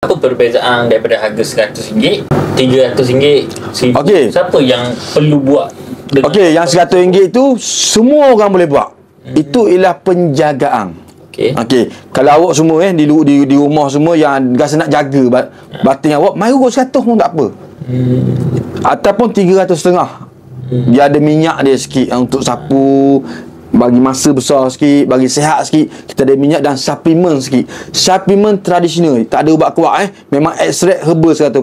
Apa perbezaan daripada harga RM100, RM300, RM1000? Okey. Siapa yang perlu buat? Okey, yang RM100 tu semua orang boleh buat. Itu ialah penjagaan. Okey, kalau awak semua di rumah semua yang rasa nak jaga batin awak, mai urut 100 pun tak apa. Ataupun 300.5. Dia ada minyak dia sikit untuk sapu, bagi masa besar sikit, bagi sihat sikit. Kita ada minyak dan suplemen sikit. Suplemen tradisional, tak ada ubat kuat memang ekstrak herba 100%.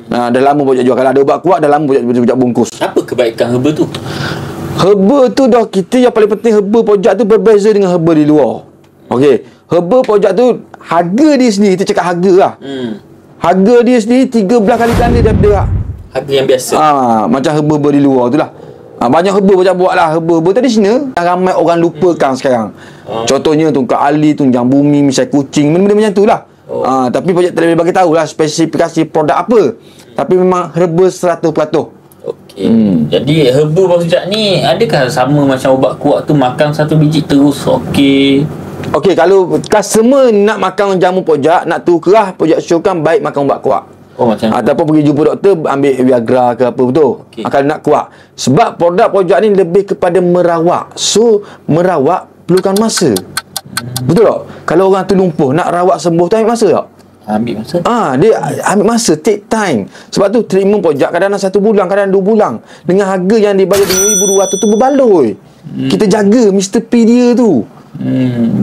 Dah lama Pojak jual. Kalau ada ubat kuat, dah lama Pojak bungkus. Apa kebaikan herba tu? Herba tu dah, kita yang paling penting, herba Pojak tu berbeza dengan herba di luar. Okey, herba Pojak tu harga dia sendiri, kita cakap harga lah. Harga dia sendiri 13 kali ganda daripada harga yang biasa. Macam herba di luar tu lah. Banyak herba Pojak buat lah, herba tradisional yang ramai orang lupakan sekarang. Contohnya Tungkak Ali, Tunjang Bumi, misai kucing, benda-benda macam tu lah. Tapi Pojak tak boleh bagi tahu lah spesifikasi produk apa. Tapi memang herba 100%. Okey. Jadi herba Pojak ni adakah sama macam ubat kuat tu, makan satu biji terus okey? Okey, kalau customer nak makan jamu Pojak, nak tu kerah, Pojak syorkan baik makan ubat kuat. Macam ataupun pergi jumpa doktor ambil Viagra ke apa, betul? Kalau nak kuat. Sebab produk Pojak ni lebih kepada merawat. So merawat perlukan masa. Betul tak? Kalau orang tu lumpuh, nak rawat sembuh tu ambil masa tak? Ambil masa. Dia ambil masa, take time. Sebab tu treatment Pojak kadang-kadang 1 bulan, kadang 2 bulan. Dengan harga yang dibayar RM2,200 tu berbaloi. Kita jaga Mr. P dia tu.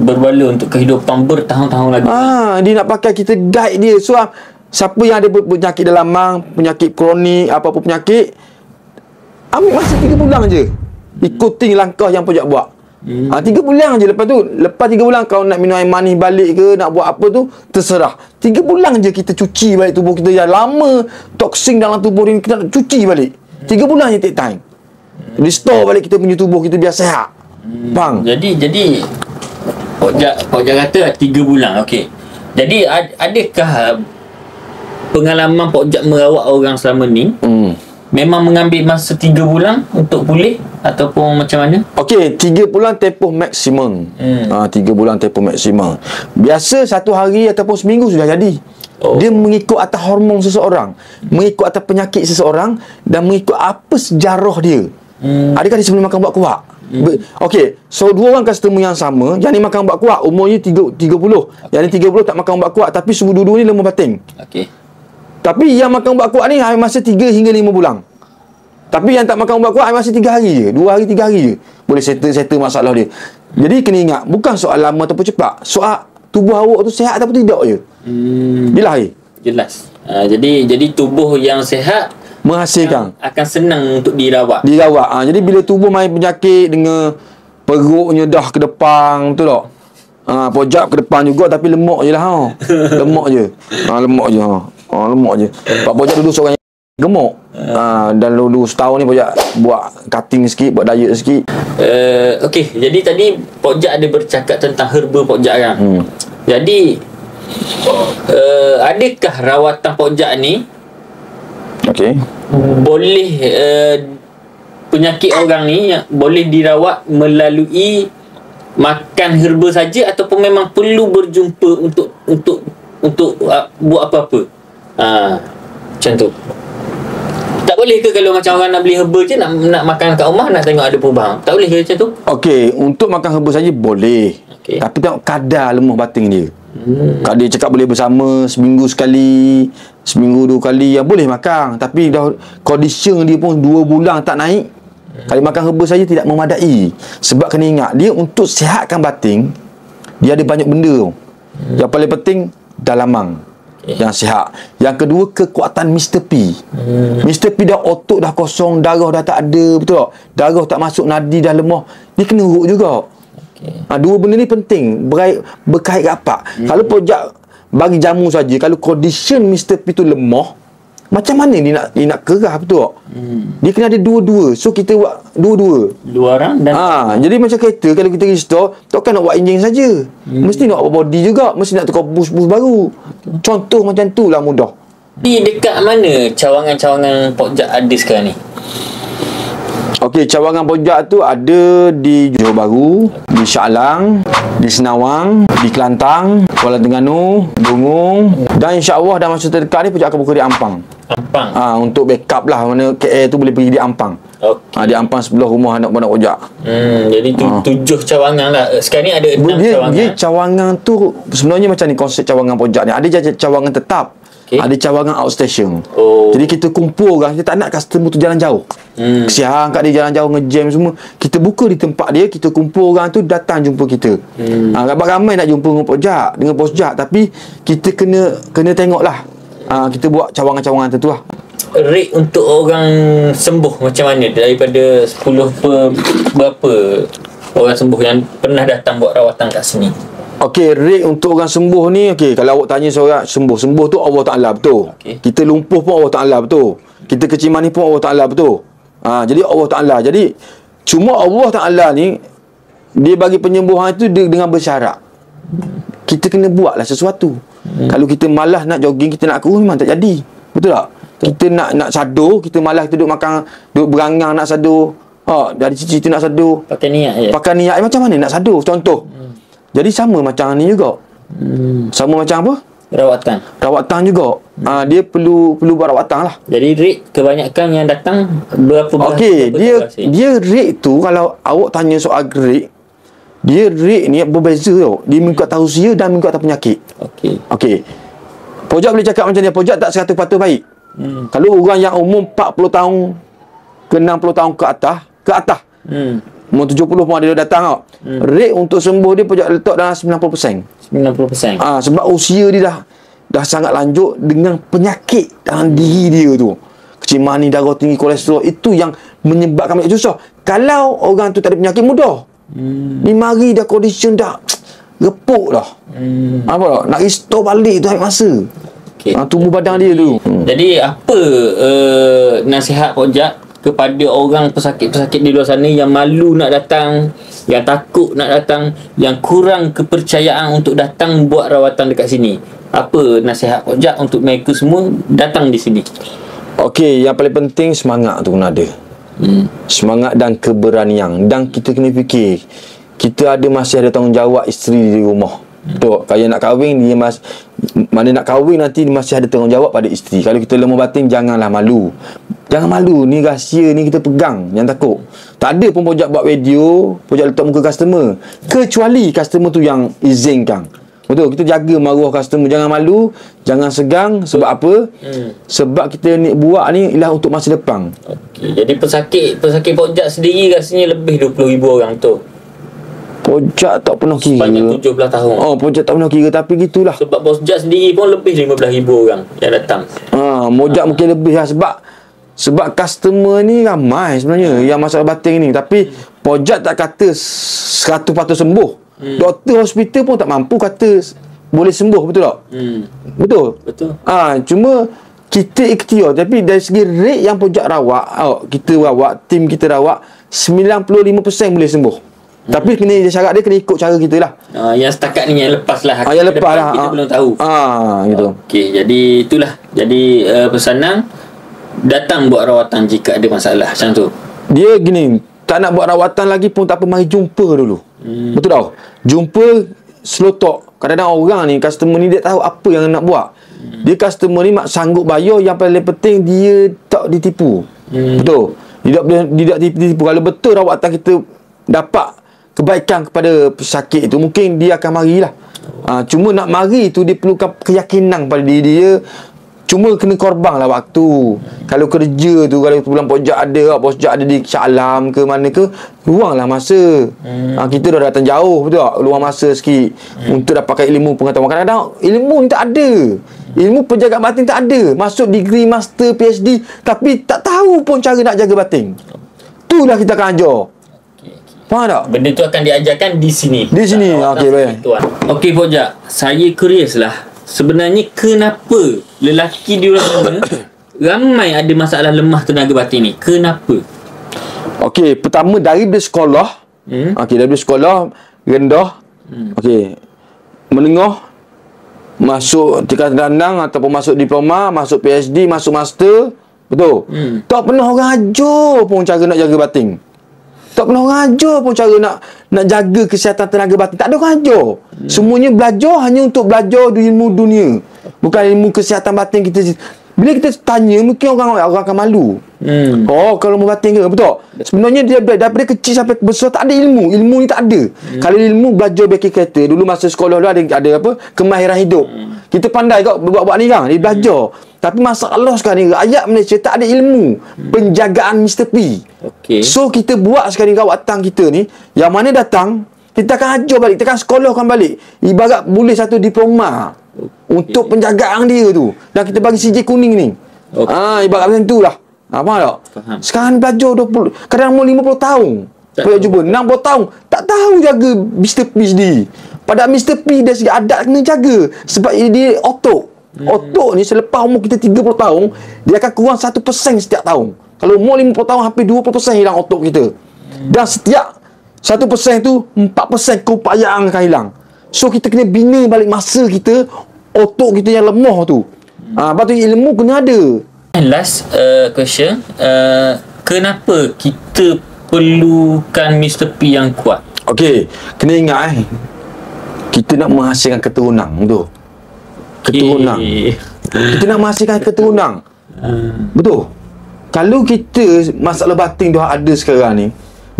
Berbaloi untuk kehidupan bertahun-tahun lagi. Dia nak pakai, kita guide dia. So siapa yang ada penyakit dalam mang, penyakit kronik, apa-apa penyakit, ambil masa 3 bulan je. Ikuti langkah yang Pojak buat. 3 bulan je. Lepas 3 bulan kau nak minum air manis balik ke, nak buat apa tu, terserah. 3 bulan je kita cuci balik tubuh kita yang lama, toksin dalam tubuh ni kita nak cuci balik. 3 bulan je take time. Restore balik kita punya tubuh kita biar sihat. Faham? Jadi Pojak kata 3 bulan. Okey. Jadi adakah pengalaman Pojak merawat orang selama ni memang mengambil masa 3 bulan untuk pulih ataupun macam mana? Okey, 3 bulan tempoh maksimum. 3 bulan tempoh maksimum. Biasa 1 hari ataupun seminggu sudah jadi. Dia mengikut atas hormon seseorang, mengikut atas penyakit seseorang, dan mengikut apa sejarah dia. Adakah dia sebelum makan ubat kuat? Okey, so 2 orang customer yang sama, yang ni makan ubat kuat, umurnya 30, yang ni 30 tak makan ubat kuat, tapi semua dua-dua ni lemah batin. Okey. Tapi yang makan ubat kuat ni ambil masa 3 hingga 5 bulan. Tapi yang tak makan ubat kuat ambil masa 3 hari je, 2 hari 3 hari je boleh settle masalah dia. Jadi kena ingat, bukan soal lama ataupun cepat, soal tubuh awak tu sihat ataupun tidak je. Jelas. Jadi tubuh yang sihat menghasilkan akan senang untuk dirawat. Jadi bila tubuh main penyakit dengan perutnya dah ke depan, betul tak? Pojak ke depan juga tapi lemak je lah. Lemak je. Lemak je. Lemak je. Pak Pojak dulu seorang yang gemuk. Dan dulu setahun ni Pojak buat cutting sikit, buat diet sikit. Okey, jadi tadi Pojak ada bercakap tentang herba Pojak kan. Jadi adakah rawatan Pojak ni boleh penyakit orang ni boleh dirawat melalui makan herba saja ataupun memang perlu berjumpa untuk buat apa-apa? Macam tu. Tak boleh ke kalau macam orang nak beli herba je, nak makan kat rumah, nak tengok ada perubahan? Tak boleh ke macam tu? Okey, untuk makan herba saja boleh. Tapi tengok kadar lemah batin dia. Kalau dia cakap boleh bersama seminggu sekali, seminggu 2 kali, ya boleh makan. Tapi dah condition dia pun 2 bulan tak naik, kalau makan herba saja tidak memadai. Sebab kena ingat, dia untuk sihatkan batin, dia ada banyak benda. Yang paling penting dalamang yang sihat. Yang kedua, kekuatan Mr. P. Mr. P dah otot dah kosong, darah dah tak ada, betul tak? Darah tak masuk, nadi dah lemah, dia kena urut juga. 2 benda ni penting, berkait rapat. Kalau Pojak bagi jamu saja, kalau condition Mr. P tu lemah, macam mana dia nak kerah, betul tak? Dia kena ada dua-dua. So kita buat dua-dua, 2 orang dan jadi macam kereta, kalau kita restore, takkan nak buat enjin saja. Mesti nak buat body juga, mesti nak tukar bus-bus baru. Contoh macam tu lah, mudah. Di dekat mana cawangan-cawangan Pojak ada sekarang ni? Okey, cawangan Pojak tu ada di Johor Bahru, di Shah Alam, di Senawang, di Kelantan, Kuala Terengganu, Bungung, dan insya-Allah dalam masa terdekat ni Pojat akan buka di Ampang. Ampang. Untuk backup lah, mana KL tu boleh pergi di Ampang. Okey. Di Ampang sebelah rumah anak Pojat. Jadi 7 cawangan lah. Sekarang ni ada 6 cawangan. Dia cawangan tu sebenarnya macam ni konsep cawangan Pojat ni. Ada cawangan tetap. Ada cawangan outstation. Jadi kita kumpul orang, kita tak nak customer tu jalan jauh. Kesian kat dia jalan jauh ngejam semua. Kita buka di tempat dia, kita kumpul orang tu datang jumpa kita. Ramai nak jumpa dengan Pojat, tapi kita kena tengoklah. Kita buat cawangan-cawangan tu lah. Rate untuk orang sembuh macam mana? Daripada 10 per berapa orang sembuh yang pernah datang buat rawatan kat sini? Okey, rate untuk orang sembuh ni, kalau awak tanya seorang sembuh tu Allah Ta'ala betul. Kita lumpuh pun Allah Ta'ala betul. Kita kecil manis pun Allah Ta'ala betul. Jadi Allah Ta'ala. Jadi cuma Allah Ta'ala ni dia bagi penyembuhan itu dengan bersyarat. Kita kena buatlah sesuatu. Kalau kita malas nak jogging, kita nak kurus, memang tak jadi. Betul tak? Kita nak sadur, kita malas kita duduk makan, duduk berangang nak sadur. Dari cicit nak sadur. Pakai niat je. Pakai niat macam mana nak sadur? Contoh. Jadi sama macam ni juga. Sama macam apa? Rawatan juga. Dia perlu buat rawatan lah. Jadi rate kebanyakan yang datang berapa? Dia rate tu, kalau awak tanya soal rate, dia rate ni berbeza tau. Dia mengikut tausiah dan mengikut atas penyakit. Okey. Pojat boleh cakap macam ni, Pojat tak 100% baik. Kalau orang yang umur 40 tahun ke 60 tahun ke atas. Umur 70 pun ada datang tau. Rate untuk sembuh dia Pojat letak dalam 90%. Sebab usia dia dah sangat lanjut dengan penyakit dalam diri dia tu. Kecil manis, darah tinggi, kolesterol, itu yang menyebabkan penyakit susah. Kalau orang tu tak ada penyakit, mudah. 5 hari dah condition dah repuk dah. Apa tak? Nak restore balik tu ambil masa. Tubuh badan dia tu. Jadi apa nasihat Pojat kepada orang pesakit-pesakit di luar sana yang malu nak datang, yang takut nak datang, yang kurang kepercayaan untuk datang buat rawatan dekat sini? Apa nasihat Pojat untuk mereka semua datang di sini? Okey, yang paling penting semangat tu kena ada. Semangat dan keberanian. Dan kita kena fikir, kita masih ada tanggungjawab isteri di rumah. Betul. Kalau nak kahwin, mana nak kahwin nanti dia masih ada tanggungjawab pada isteri. Kalau kita lemah batin, janganlah malu. Jangan malu, ni rahsia ni kita pegang, jangan takut. Tak ada pun Pojat buat video, Pojat letak muka customer, kecuali customer tu yang izinkan. Betul, kita jaga maruah customer. Jangan malu, jangan segang. Sebab apa? Sebab kita ni buat ni ialah untuk masa depan. Jadi pesakit Pojat sendiri rasanya lebih 20,000 orang tu. Pojat tak pernah kira. Sepanjang 17 tahun. Pojat tak pernah kira, tapi gitulah. Sebab Pojat sendiri pun lebih 15,000 orang yang datang. Pojat mungkin lebih lah. Sebab customer ni ramai sebenarnya yang masalah batin ni. Tapi Pojat tak kata 100% sembuh. Doktor hospital pun tak mampu kata boleh sembuh, betul tak? Betul. Cuma kita ikhtiar. Tapi dari segi rate yang Pojat rawat, tim kita rawat, 95% boleh sembuh. Tapi kena syarat dia kena ikut cara kita lah. Yang setakat ni yang lepas lah. Yang lepas lah. Kita belum tahu. Gitu. Okey, jadi itulah. Jadi pesanan, datang buat rawatan jika ada masalah macam tu. Dia gini, tak nak buat rawatan lagi pun tak apa, mari jumpa dulu. Betul tau? Jumpa, slow talk. Kadang-kadang orang ni, customer ni dia tahu apa yang nak buat. Dia customer ni sanggup bayar, yang paling penting dia tak ditipu. Betul? Dia tak ditipu. Kalau betul rawatan kita dapat kebaikan kepada pesakit itu, mungkin dia akan marilah. Cuma nak mari tu dia perlukan keyakinan pada diri dia. Cuma kena korban lah waktu. Kalau kerja tu, kalau bulan Pojat ada di Shah Alam ke mana ke, luanglah masa. Kita dah datang jauh, betul tak? Luang masa sikit untuk dapatkan ilmu pengetahuan. Kadang-kadang ilmu ni tak ada. Ilmu penjagaan batin tak ada. Masuk degree master PhD tapi tak tahu pun cara nak jaga batin. Itulah kita akan ajar. Faham tak? Benda tu akan diajarkan di sini. Di sini. Okey, baik. Okey Pojat, saya curious lah. Sebenarnya kenapa lelaki di luar sana ramai ada masalah lemah tenaga batin ni? Kenapa? Okey, pertama dari sekolah. Dari sekolah rendah. Okey. Menengah, masuk tingkatan rendah ataupun masuk diploma, masuk PhD, masuk master. Betul? Tak pernah orang ajar pun cara nak jaga batin. Tak pernah orang ajar pun cara nak jaga kesihatan tenaga batin. Tak ada orang ajar. Semuanya belajar hanya untuk belajar ilmu dunia. Bukan ilmu kesihatan batin kita. Bila kita tanya, mungkin orang akan malu. Oh, kalau mau batin ke? Betul? Sebenarnya dia daripada kecil sampai besar tak ada ilmu. Ilmu ni tak ada. Kalau ilmu belajar beki kereta, dulu masa sekolah dulu ada apa? Kemahiran hidup. Kita pandai kau buat ni kan? Dia belajar. Tapi masalah sekarang ni, rakyat Malaysia tak ada ilmu penjagaan Mr. P. Okay. So, kita buat sekarang ni rawatan kita ni, yang mana datang, kita akan ajar balik, kita akan sekolahkan balik. Ibarat boleh satu diploma untuk penjagaan dia tu. Dan kita bagi CJ kuning ni. Ibarat macam tu lah. Faham tak? Faham. Sekarang belajar 20, kadang umur 50 tahun. Boleh jumpa 60 tahun. Tak tahu jaga Mr. P sendiri. Padahal Mr. P dari segi adat kena jaga. Sebab dia otot. Otot ni selepas umur kita 30 tahun, dia akan kurang 1% setiap tahun. Kalau umur 50 tahun, hampir 20% hilang otot kita. Dan setiap 1% tu, 4% keupayaan akan hilang. So, kita kena bina balik masa kita, otot kita yang lemah tu. Lepas tu ilmu kena ada. And last question, kenapa kita perlukan Mr. P yang kuat? Okey, kena ingat kita nak menghasilkan keturunan tu. Keturunan. Kita nak menghasilkan keturunan. Betul. Kalau kita masalah batin dah ada sekarang ni,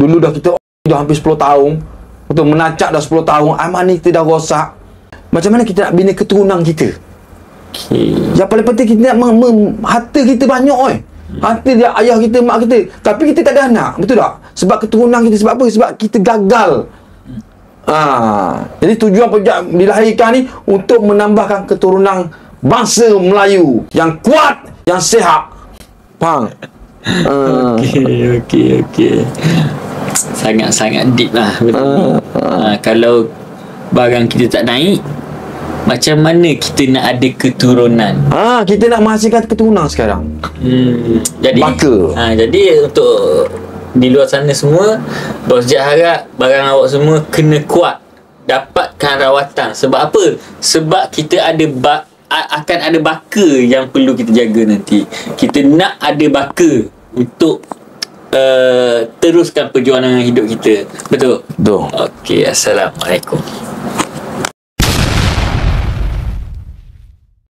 dulu dah kita dah hampir 10 tahun, betul, menacak dah 10 tahun, amal ni kita dah rosak. Macam mana kita nak bina keturunan kita? Yang paling penting kita nak harta kita banyak harta dia ayah kita, mak kita, tapi kita tak ada anak, betul tak? Sebab keturunan kita, sebab apa? Sebab kita gagal. Jadi tujuan projek dilahirkan ni untuk menambahkan keturunan bangsa Melayu yang kuat, yang sihat. Faham? Okey. Sangat-sangat deep lah. Kalau barang kita tak naik, macam mana kita nak ada keturunan? Kita nak menghasilkan keturunan sekarang. Jadi jadi untuk di luar sana semua, Bos Jack harap barang awak semua kena kuat, dapatkan rawatan. Sebab apa? Sebab kita ada akan ada baka yang perlu kita jaga nanti. Kita nak ada baka untuk teruskan perjuangan hidup kita. Betul? Betul. Okey, Assalamualaikum.